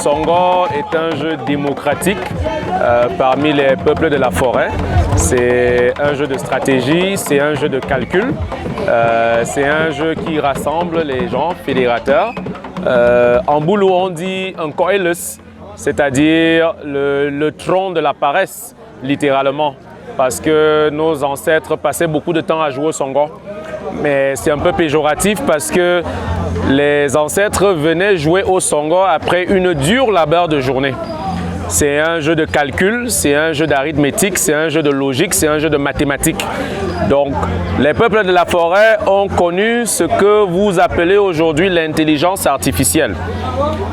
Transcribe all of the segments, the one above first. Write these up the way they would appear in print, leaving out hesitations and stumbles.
Songo est un jeu démocratique parmi les peuples de la forêt. C'est un jeu de stratégie, c'est un jeu de calcul, c'est un jeu qui rassemble les gens fédérateurs. En boulot, on dit un koelus, c'est-à-dire le tronc de la paresse, littéralement, parce que nos ancêtres passaient beaucoup de temps à jouer au Songo. Mais c'est un peu péjoratif parce que les ancêtres venaient jouer au Songo après une dure labeur de journée. C'est un jeu de calcul, c'est un jeu d'arithmétique, c'est un jeu de logique, c'est un jeu de mathématiques. Donc, les peuples de la forêt ont connu ce que vous appelez aujourd'hui l'intelligence artificielle.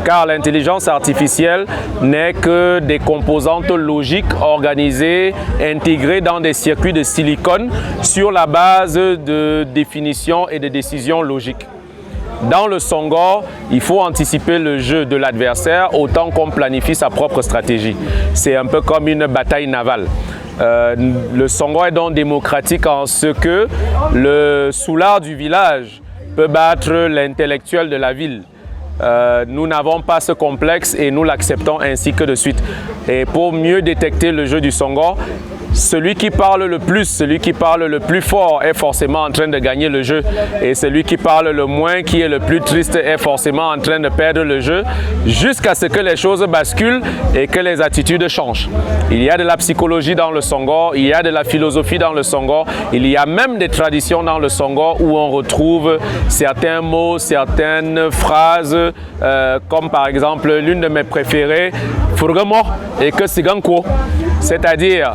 Car l'intelligence artificielle n'est que des composantes logiques organisées, intégrées dans des circuits de silicone sur la base de définitions et de décisions logiques. Dans le Songo, il faut anticiper le jeu de l'adversaire autant qu'on planifie sa propre stratégie. C'est un peu comme une bataille navale. Le Songo est donc démocratique en ce que le soulard du village peut battre l'intellectuel de la ville. Nous n'avons pas ce complexe et nous l'acceptons ainsi que de suite. Et pour mieux détecter le jeu du Songo, celui qui parle le plus, celui qui parle le plus fort est forcément en train de gagner le jeu. Et celui qui parle le moins, qui est le plus triste, est forcément en train de perdre le jeu jusqu'à ce que les choses basculent et que les attitudes changent. Il y a de la psychologie dans le Songo, il y a de la philosophie dans le Songo, il y a même des traditions dans le Songo où on retrouve certains mots, certaines phrases, comme par exemple l'une de mes préférées, Furgamo et que Siganko. C'est-à-dire,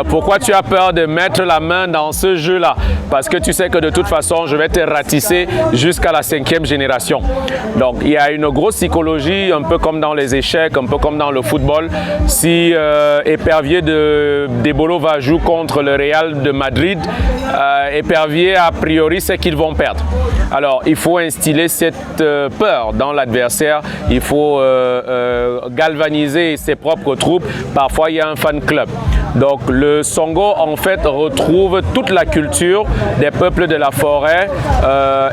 pourquoi tu as peur de mettre la main dans ce jeu-là? Parce que tu sais que de toute façon, je vais te ratisser jusqu'à la 5e génération. Donc, il y a une grosse psychologie, un peu comme dans les échecs, un peu comme dans le football. Si Épervier d'Ebolo va jouer contre le Real de Madrid, Épervier, a priori, c'est qu'ils vont perdre. Alors, il faut instiller cette peur dans l'adversaire. Il faut galvaniser ses propres troupes. Parfois, il y a un fan club. Donc, le Songo, en fait, retrouve toute la culture des peuples de la forêt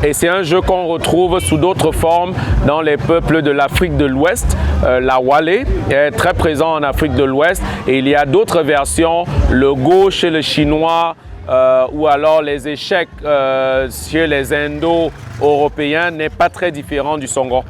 et c'est un jeu qu'on retrouve sous d'autres formes dans les peuples de l'Afrique de l'Ouest. La Wale est très présent en Afrique de l'Ouest et il y a d'autres versions, le Go chez le Chinois, ou alors les échecs chez les Indo-Européens n'est pas très différent du Songo.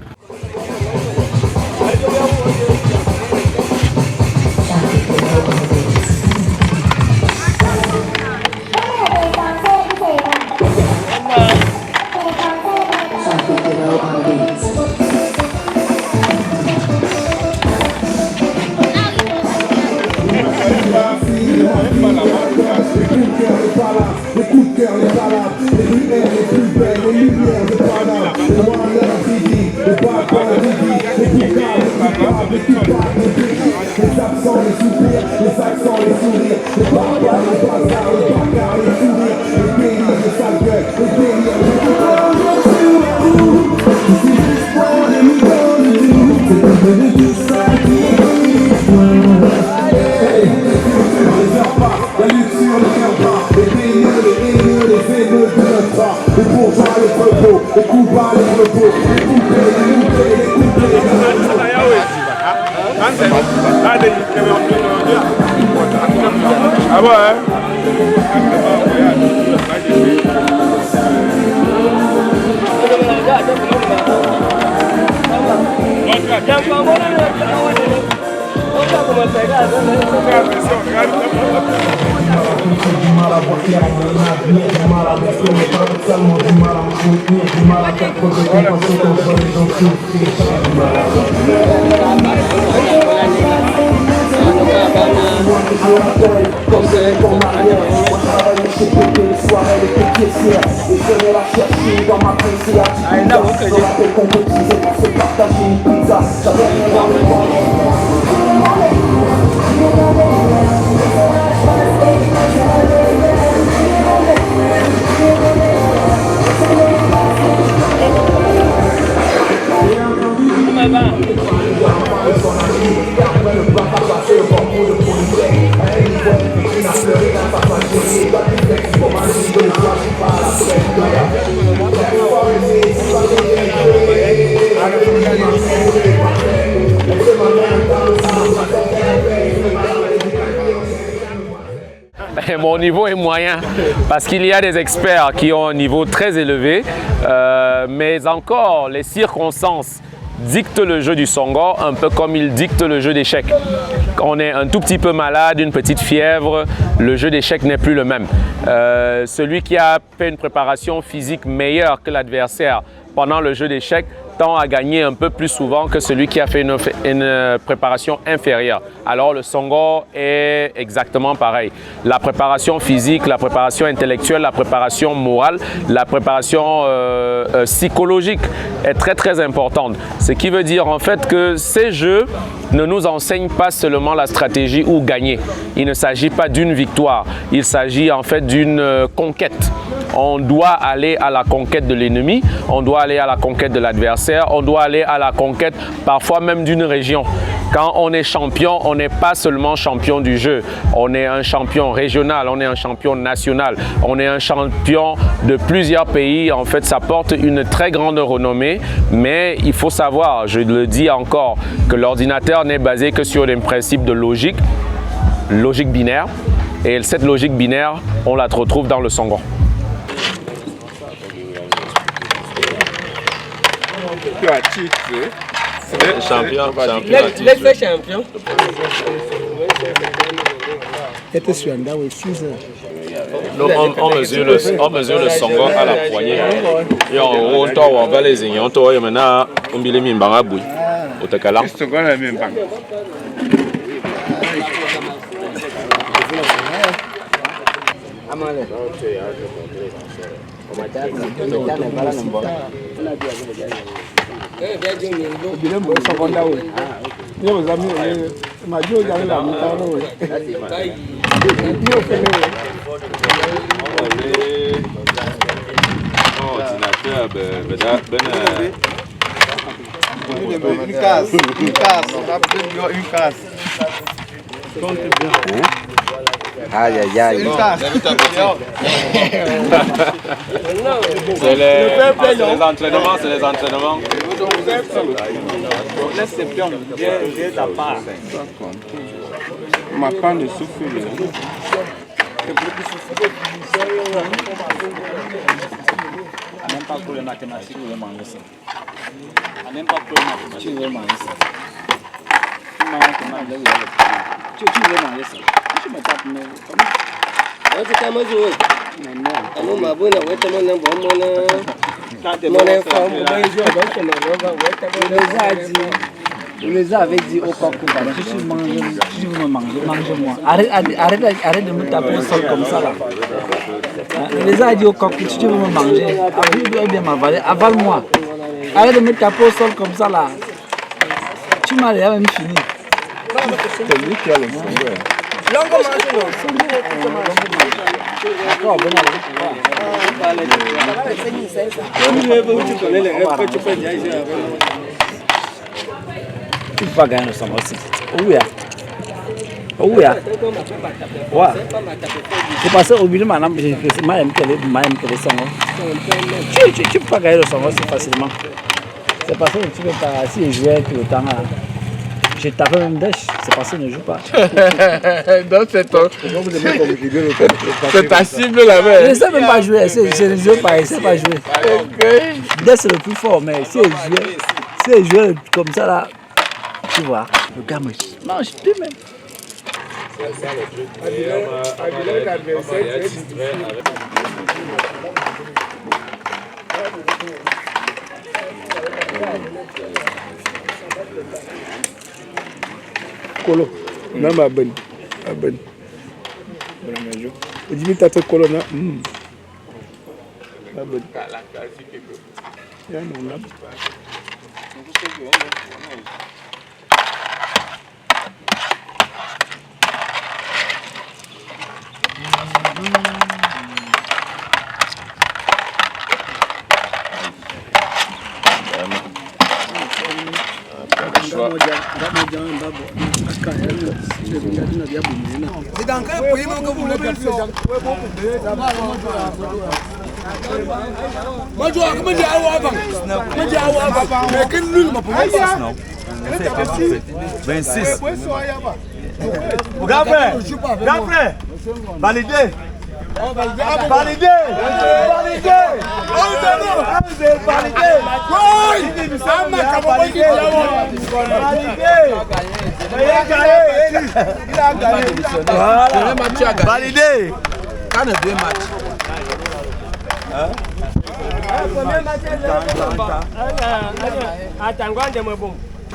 Les coups de cœur, les balades, les lumières les plus belles, les lumières de Paname, le moyen de la vie, le balcon de vie, les boucades, les coupables, les péchés, les absents, les soupirs, les accents, les sourires, les barbares, les bazars, les bagarres, les sourires, les délires, les sales gueules, les délires, les les bourgeois, les propos, les coups bas, les propos, les coupés, les coupés, les ah ouais, hein? Du mal à voir clair en mon avenir, du mal à m'exprimer paradoxalement, du mal à me contenir, du mal à faire preuve de compassion contre les gens souffrent. Comme c'est ton arrière, moi je travaille chez PT, les soirées, les caissières, et je vais la chercher dans ma pensée, attitude, je rappelle qu'on peut utiliser pour se partager une pizza, j'avais rien dans le mon niveau est moyen parce qu'il y a des experts qui ont un niveau très élevé, mais encore les circonstances dictent le jeu du Songor un peu comme il dicte le jeu d'échecs. Quand on est un tout petit peu malade, une petite fièvre, le jeu d'échecs n'est plus le même. Celui qui a fait une préparation physique meilleure que l'adversaire pendant le jeu d'échecs tend à gagner un peu plus souvent que celui qui a fait une préparation inférieure. Alors le Songor est exactement pareil. La préparation physique, la préparation intellectuelle, la préparation morale, la préparation psychologique est très importante. Ce qui veut dire en fait que ces jeux ne nous enseignent pas seulement la stratégie ou gagner. Il ne s'agit pas d'une victoire, il s'agit en fait d'une conquête. On doit aller à la conquête de l'ennemi, on doit aller à la conquête de l'adversaire, on doit aller à la conquête parfois même d'une région. Quand on est champion, on n'est pas seulement champion du jeu, on est un champion régional, on est un champion national, on est un champion de plusieurs pays. En fait, ça porte une très grande renommée, mais il faut savoir, je le dis encore, que l'ordinateur n'est basé que sur des principes de logique binaire, et cette logique binaire, on la retrouve dans le Songor. Champion. Laisse champion. Donc on mesure le Songor à la poignée. Et on va les ignorer. On va maintenant on va les mimbanga boui. Au Takala. Aïe aïe aïe. C'est les entraînements, c'est les entraînements. Laisse ces pions, viens ta part. Ma part de souffle. Même pas pour les mathématiques, vous le mangez ça. Même pas pour les mathématiques, vous le mangez ça. Tu veux manger ça. Tu me tapes, mais comment? Tu t'as mangé, oui. Non, ma bonne, ouais, t'as mon Je les avais dit au coq, si tu veux me manger, mange-moi. Arrête de me taper au sol comme ça là. Je les ai dit au coq, si tu veux me manger, bien m'avaler, avale-moi. Arrête de me taper au sol comme ça là. Tu m'as déjà même fini. C'est lui qui a le Songor. D'accord, bon tu peux pas gagner le Songor aussi. Oui. Ouais. C'est parce qu'au milieu, maintenant, je fais Songor. Tu peux pas gagner le Songor si facilement. C'est parce que tu peux pas. Si je jouais tout le temps, je tapais même Dash. C'est parce que je ne joue pas. Donc c'est ta cible là-bas. Je ne sais même pas jouer. Je ne joue pas, je ne sais pas jouer. Dash c'est le plus fort, mais si je joue comme ça là, tu vois, le gars me mange plus même. Kolo, même à Ben. Tu dis que tu as Kolo là. Grand frère, validé. Validé.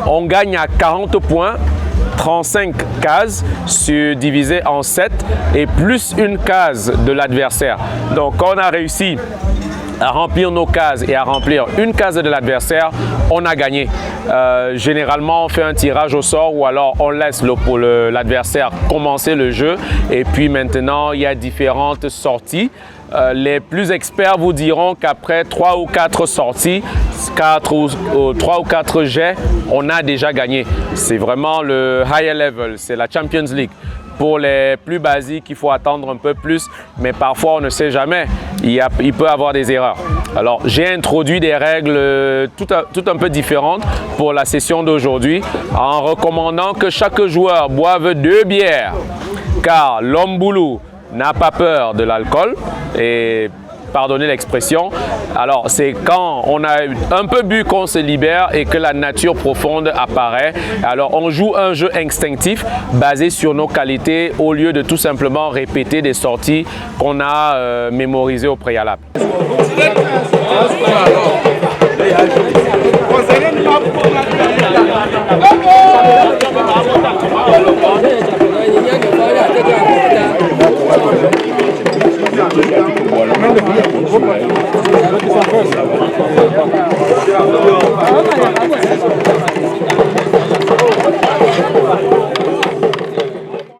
On gagne à 40 points, 35 cases divisées en 7 et plus une case de l'adversaire. Donc quand on a réussi à remplir nos cases et à remplir une case de l'adversaire, on a gagné. Généralement, on fait un tirage au sort ou alors on laisse l'adversaire commencer le jeu et puis maintenant, il y a différentes sorties. Les plus experts vous diront qu'après 3 ou 4 sorties, 3 ou 4 jets, on a déjà gagné. C'est vraiment le higher level, c'est la Champions League. Pour les plus basiques, il faut attendre un peu plus, mais parfois on ne sait jamais, il peut y avoir des erreurs. Alors j'ai introduit des règles tout un peu différentes pour la session d'aujourd'hui en recommandant que chaque joueur boive 2 bières, car l'homme boulou n'a pas peur de l'alcool et pardonnez l'expression. Alors c'est quand on a un peu bu qu'on se libère et que la nature profonde apparaît. Alors on joue un jeu instinctif basé sur nos qualités au lieu de tout simplement répéter des sorties qu'on a mémorisées au préalable. Voilà.